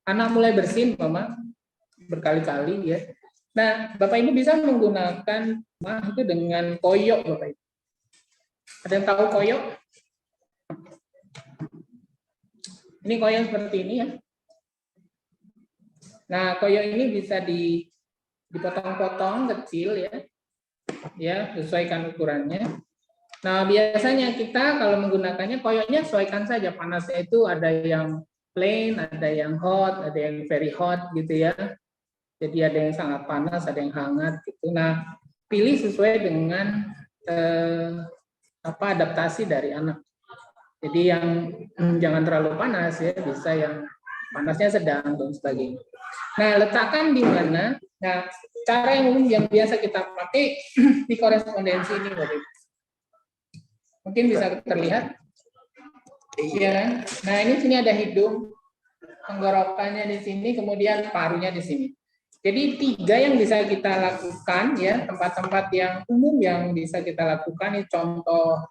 anak mulai bersin, Mama, berkali-kali ya. Nah, Bapak Ibu bisa menggunakan itu dengan koyok, Bapak Ibu. Ada yang tahu koyok? Ini koyok seperti ini ya. Nah, koyok ini bisa dipotong-potong kecil ya, sesuaikan ukurannya. Nah, biasanya kita kalau menggunakannya koyoknya sesuaikan saja panasnya itu ada yang plain, ada yang hot, ada yang very hot gitu ya. Jadi ada yang sangat panas, ada yang hangat gitu. Nah, pilih sesuai dengan adaptasi dari anak. Jadi yang jangan terlalu panas ya, bisa yang panasnya sedang dan sebagainya. Nah, letakkan di mana? Nah, cara yang umum yang biasa kita pakai di korespondensi ini, Bapak Ibu. Mungkin bisa terlihat. Iya. Nah, ini sini ada hidung, tenggorokannya di sini, kemudian parunya di sini. Jadi 3 yang bisa kita lakukan ya, tempat-tempat yang umum yang bisa kita lakukan ini contoh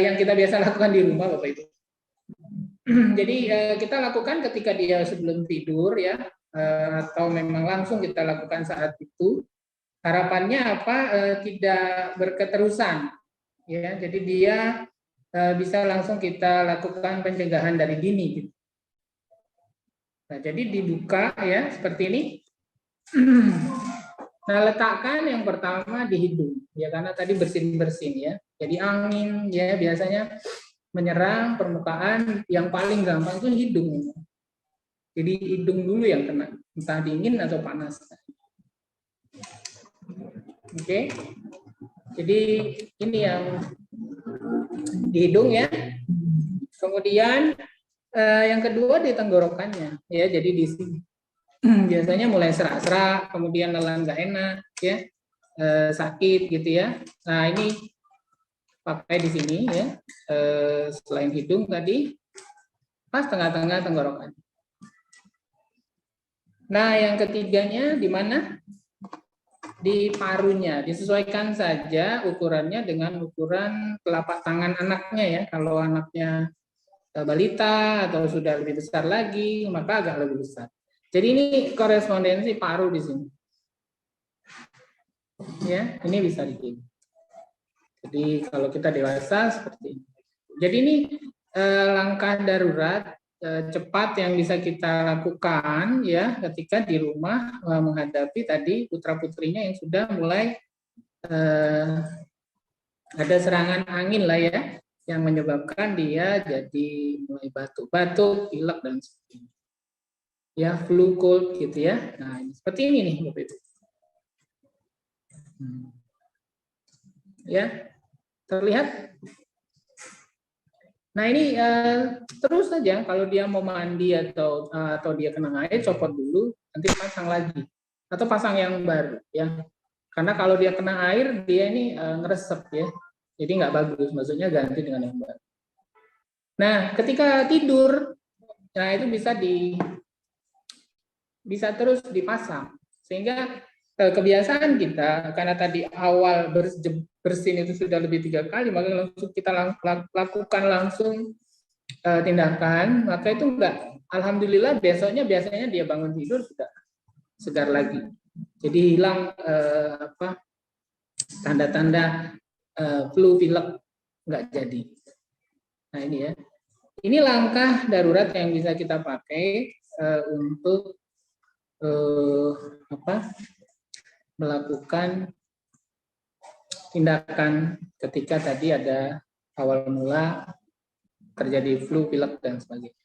yang kita biasa lakukan di rumah, Bapak Ibu. Jadi kita lakukan ketika dia sebelum tidur ya, atau memang langsung kita lakukan saat itu. Harapannya apa? Tidak berketerusan ya. Jadi dia bisa langsung kita lakukan pencegahan dari dini gitu. Nah, jadi dibuka ya seperti ini. Nah, letakkan yang pertama di hidung ya, karena tadi bersin-bersin ya. Jadi angin ya biasanya menyerang permukaan yang paling gampang itu hidung. Jadi hidung dulu yang kena, entah dingin atau panas. Oke. Jadi ini yang di hidung ya. Kemudian yang kedua di tenggorokannya ya. Jadi di sini biasanya mulai serak-serak, kemudian nelan nggak enak ya, sakit gitu ya. Nah, ini pakai di sini ya. Selain hidung tadi pas tengah-tengah tenggorokan. Nah, yang ketiganya di mana? Di parunya, disesuaikan saja ukurannya dengan ukuran telapak tangan anaknya ya. Kalau anaknya balita atau sudah lebih besar lagi, maka agak lebih besar. Jadi ini korespondensi paru di sini. Ya, ini bisa dikirim. Jadi kalau kita dewasa seperti ini. Jadi ini langkah darurat cepat yang bisa kita lakukan ya ketika di rumah menghadapi tadi putra-putrinya yang sudah mulai ada serangan angin lah ya yang menyebabkan dia jadi mulai batuk-batuk, pilek dan sebagainya. Ya, flu cold gitu ya. Nah, seperti ini nih Bapak Ibu. Ya, terlihat? Nah, ini terus saja kalau dia mau mandi atau dia kena air, copot dulu, nanti pasang lagi atau pasang yang baru ya. Karena kalau dia kena air, dia ini ngeresep ya. Jadi nggak bagus, maksudnya ganti dengan yang baru. Nah, ketika tidur, nah itu bisa terus dipasang. Sehingga kebiasaan kita, karena tadi awal bersin itu sudah lebih 3 kali, maka langsung kita lakukan langsung tindakan, maka itu enggak. Alhamdulillah besoknya biasanya dia bangun tidur sudah segar lagi. Jadi hilang tanda-tanda flu pilek nggak jadi. Nah ini ya. Ini langkah darurat yang bisa kita pakai untuk melakukan tindakan ketika tadi ada awal mula terjadi flu, pilek dan sebagainya.